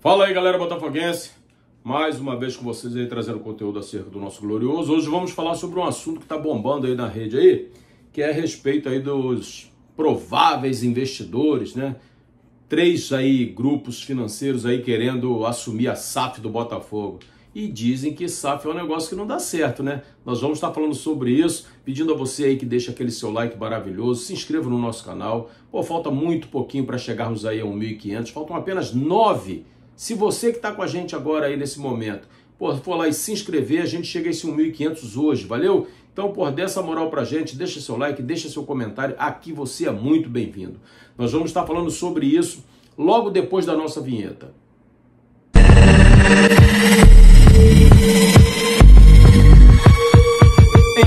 Fala aí, galera botafoguense, mais uma vez com vocês aí trazendo conteúdo acerca do nosso glorioso. Hoje vamos falar sobre um assunto que está bombando aí na rede aí, que é a respeito aí dos prováveis investidores, né? 3 aí grupos financeiros aí querendo assumir a SAF do Botafogo. E dizem que SAF é um negócio que não dá certo, né? Nós vamos estar falando sobre isso, pedindo a você aí que deixe aquele seu like maravilhoso, se inscreva no nosso canal. Pô, falta muito pouquinho para chegarmos aí a 1.500, faltam apenas 9. Se você que está com a gente agora aí nesse momento, pô, for lá e se inscrever, a gente chega a esse 1.500 hoje, valeu? Então, pô, dê essa moral pra gente, deixa seu like, deixa seu comentário, aqui você é muito bem-vindo. Nós vamos estar falando sobre isso logo depois da nossa vinheta.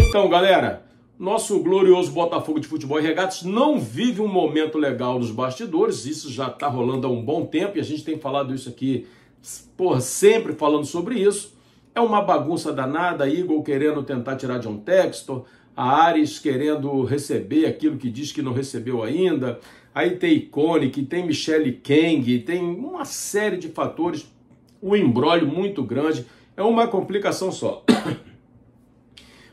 Então, galera, nosso glorioso Botafogo de Futebol e Regatas não vive um momento legal nos bastidores, isso já está rolando há um bom tempo e a gente tem falado isso aqui, porra, sempre falando sobre isso. É uma bagunça danada, a Eagle querendo tentar tirar John Textor, a Ares querendo receber aquilo que diz que não recebeu ainda, aí tem Iconic, tem Michele Kang, tem uma série de fatores, um imbróglio muito grande, é uma complicação só.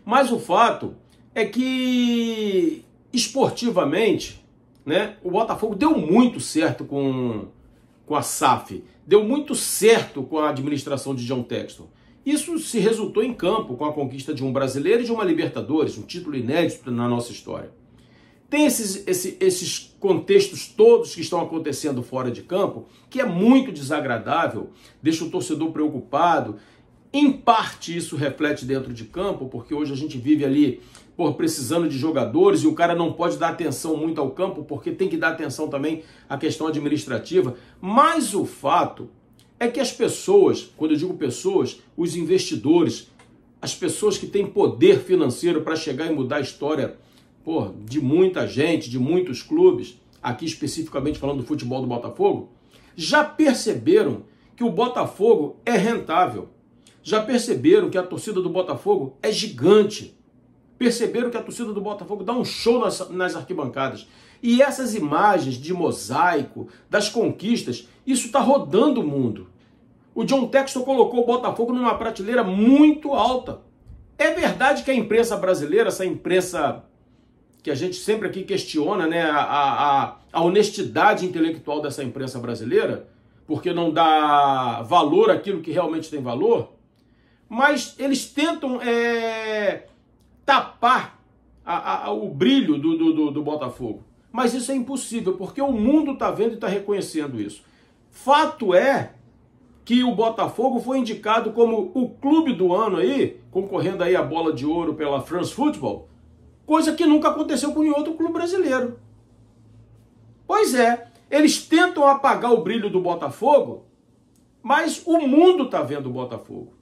Mas o fato é que, esportivamente, né, o Botafogo deu muito certo com a SAF, deu muito certo com a administração de John Textor. Isso se resultou em campo com a conquista de um brasileiro e de uma Libertadores, um título inédito na nossa história. Tem esses contextos todos que estão acontecendo fora de campo, que é muito desagradável, deixa o torcedor preocupado. Em parte isso reflete dentro de campo, porque hoje a gente vive ali precisando de jogadores e o cara não pode dar atenção muito ao campo, porque tem que dar atenção também à questão administrativa. Mas o fato é que as pessoas, quando eu digo pessoas, os investidores, as pessoas que têm poder financeiro para chegar e mudar a história de muita gente, de muitos clubes, aqui especificamente falando do futebol do Botafogo, já perceberam que o Botafogo é rentável. Já perceberam que a torcida do Botafogo é gigante. Perceberam que a torcida do Botafogo dá um show nas arquibancadas. E essas imagens de mosaico, das conquistas, isso está rodando o mundo. O John Textor colocou o Botafogo numa prateleira muito alta. É verdade que a imprensa brasileira, essa imprensa que a gente sempre aqui questiona, né, a honestidade intelectual dessa imprensa brasileira, porque não dá valor àquilo que realmente tem valor, mas eles tentam tapar o brilho do Botafogo. Mas isso é impossível, porque o mundo está vendo e está reconhecendo isso. Fato é que o Botafogo foi indicado como o clube do ano aí, concorrendo aí a bola de ouro pela France Football, coisa que nunca aconteceu com nenhum outro clube brasileiro. Pois é, eles tentam apagar o brilho do Botafogo, mas o mundo está vendo o Botafogo.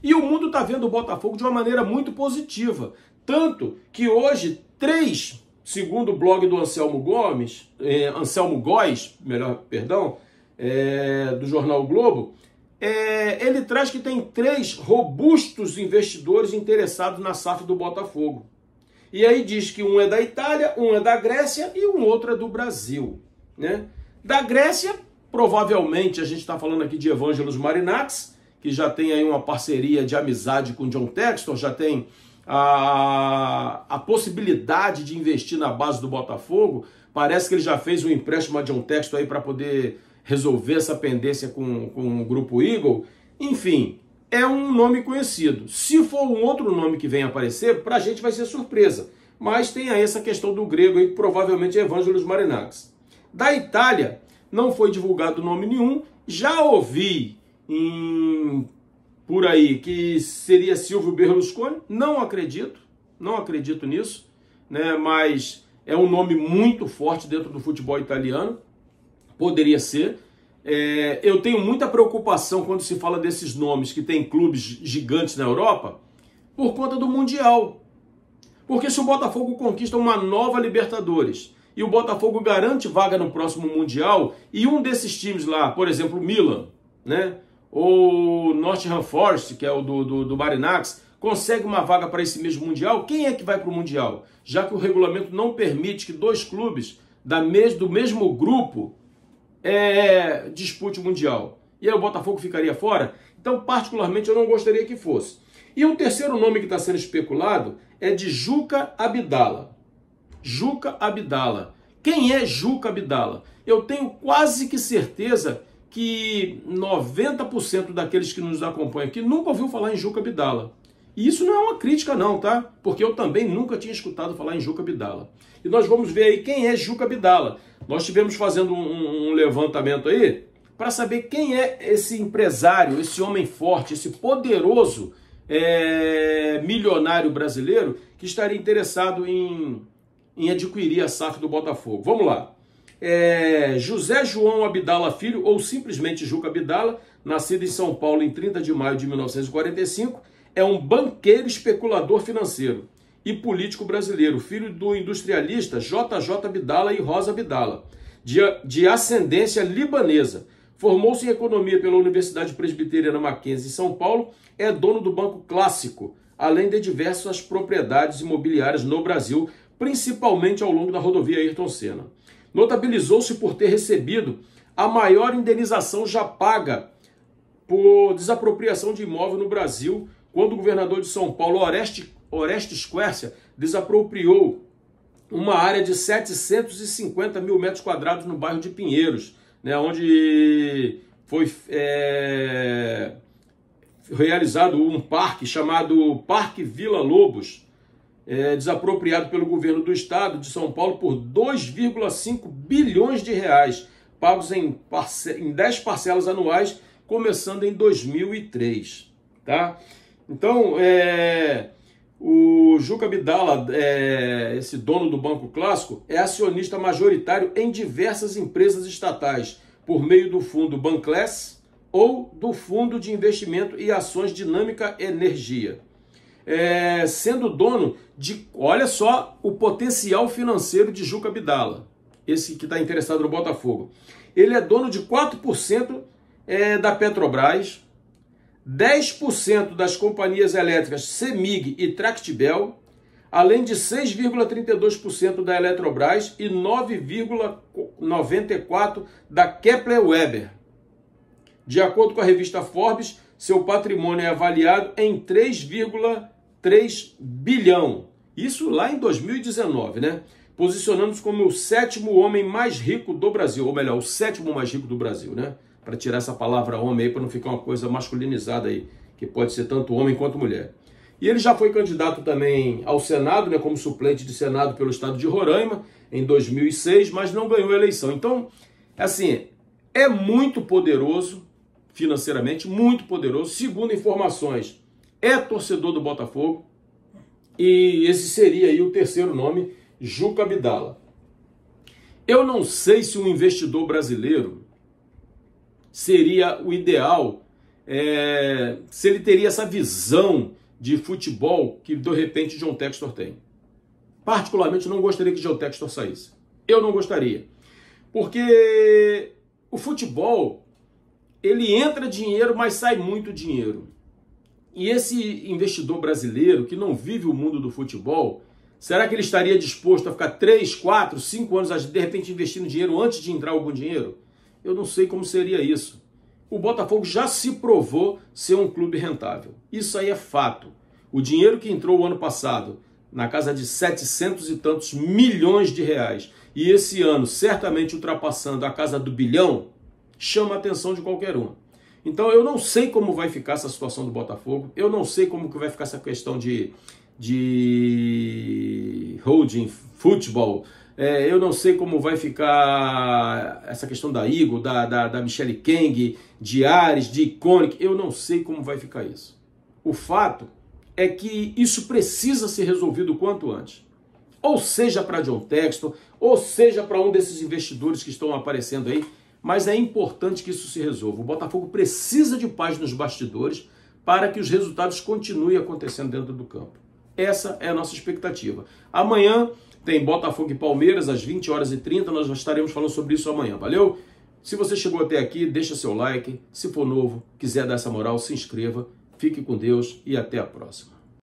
E o mundo está vendo o Botafogo de uma maneira muito positiva. Tanto que hoje, segundo o blog do Anselmo Góes, do jornal o Globo, ele traz que tem 3 robustos investidores interessados na SAF do Botafogo. E aí diz que um é da Itália, um é da Grécia e um outro é do Brasil, né? Da Grécia, provavelmente, a gente está falando aqui de Evangelos Marinakis, que já tem aí uma parceria de amizade com John Textor, já tem a possibilidade de investir na base do Botafogo. Parece que ele já fez um empréstimo a John Textor aí para poder resolver essa pendência com o grupo Eagle. Enfim, é um nome conhecido. Se for um outro nome que vem aparecer, para a gente vai ser surpresa. Mas tem aí essa questão do grego aí, que provavelmente é Evangelos Marinakis. Da Itália, não foi divulgado nome nenhum. Já ouvi por aí que seria Silvio Berlusconi. Não acredito nisso, né? Mas é um nome muito forte dentro do futebol italiano. Poderia ser. Eu tenho muita preocupação quando se fala desses nomes que tem clubes gigantes na Europa por conta do Mundial. Porque se o Botafogo conquista uma nova Libertadores e o Botafogo garante vaga no próximo Mundial e um desses times lá, por exemplo, o Milan, né, ou Nottingham Forest, que é o do Marinakis, consegue uma vaga para esse mesmo Mundial, quem é que vai para o Mundial? Já que o regulamento não permite que 2 clubes do mesmo grupo dispute o Mundial. E aí o Botafogo ficaria fora? Então, particularmente, eu não gostaria que fosse. E o terceiro nome que está sendo especulado é de Juca Abdala. Juca Abdala. Quem é Juca Abdala? Eu tenho quase que certeza que 90% daqueles que nos acompanham aqui nunca ouviu falar em Juca Abdala. E isso não é uma crítica não, tá? Porque eu também nunca tinha escutado falar em Juca Abdala. E nós vamos ver aí quem é Juca Abdala. Nós estivemos fazendo um levantamento aí para saber quem é esse empresário, esse homem forte, esse poderoso milionário brasileiro que estaria interessado em adquirir a SAF do Botafogo. Vamos lá. José João Abdala Filho, ou simplesmente Juca Abdala, nascido em São Paulo em 30 de maio de 1945, é um banqueiro especulador financeiro e político brasileiro, filho do industrialista JJ Abdala e Rosa Abdala, de ascendência libanesa. Formou-se em economia pela Universidade Presbiteriana Mackenzie em São Paulo, é dono do Banco Clássico, além de diversas propriedades imobiliárias no Brasil, principalmente ao longo da rodovia Ayrton Senna. Notabilizou-se por ter recebido a maior indenização já paga por desapropriação de imóvel no Brasil, quando o governador de São Paulo, Orestes Quércia, desapropriou uma área de 750 mil metros quadrados no bairro de Pinheiros, né, onde foi realizado um parque chamado Parque Vila Lobos, desapropriado pelo governo do estado de São Paulo por 2,5 bilhões de reais, pagos em 10 parcelas anuais, começando em 2003. Tá? Então, o Juca Abdala, esse dono do Banco Clássico, é acionista majoritário em diversas empresas estatais, por meio do fundo Banclass ou do Fundo de Investimento e Ações Dinâmica Energia. Sendo dono de, olha só o potencial financeiro de Juca Abdala, esse que está interessado no Botafogo. Ele é dono de 4% da Petrobras, 10% das companhias elétricas CEMIG e Tractebel, além de 6,32% da Eletrobras e 9,94% da Kepler Weber. De acordo com a revista Forbes, seu patrimônio é avaliado em 3,3 bilhão. Isso lá em 2019, né? Posicionando-se como o 7º homem mais rico do Brasil, ou melhor, o 7º mais rico do Brasil, né? Para tirar essa palavra homem aí, para não ficar uma coisa masculinizada aí, que pode ser tanto homem quanto mulher. E ele já foi candidato também ao Senado, né, como suplente de Senado pelo estado de Roraima, em 2006, mas não ganhou a eleição. Então, assim, é muito poderoso, financeiramente, muito poderoso. Segundo informações, é torcedor do Botafogo. E esse seria aí o terceiro nome, Juca Abdala. Eu não sei se um investidor brasileiro seria o ideal, se ele teria essa visão de futebol que, de repente, John Textor tem. Particularmente, não gostaria que John Textor saísse. Eu não gostaria. Porque o futebol, ele entra dinheiro, mas sai muito dinheiro. E esse investidor brasileiro, que não vive o mundo do futebol, será que ele estaria disposto a ficar 3, 4, 5 anos, de repente, investindo dinheiro antes de entrar algum dinheiro? Eu não sei como seria isso. O Botafogo já se provou ser um clube rentável. Isso aí é fato. O dinheiro que entrou o ano passado, na casa de 700 e tantos milhões de reais, e esse ano certamente ultrapassando a casa do bilhão, chama a atenção de qualquer um. Então eu não sei como vai ficar essa situação do Botafogo, eu não sei como que vai ficar essa questão de holding, futebol, eu não sei como vai ficar essa questão da Igor, da Michele Keng, de Ares, de Iconic, eu não sei como vai ficar isso. O fato é que isso precisa ser resolvido o quanto antes. Ou seja para John Textor, ou seja para um desses investidores que estão aparecendo aí, mas é importante que isso se resolva. O Botafogo precisa de paz nos bastidores para que os resultados continuem acontecendo dentro do campo. Essa é a nossa expectativa. Amanhã tem Botafogo e Palmeiras às 20h30, nós estaremos falando sobre isso amanhã, valeu? Se você chegou até aqui, deixa seu like, se for novo, quiser dar essa moral, se inscreva, fique com Deus e até a próxima.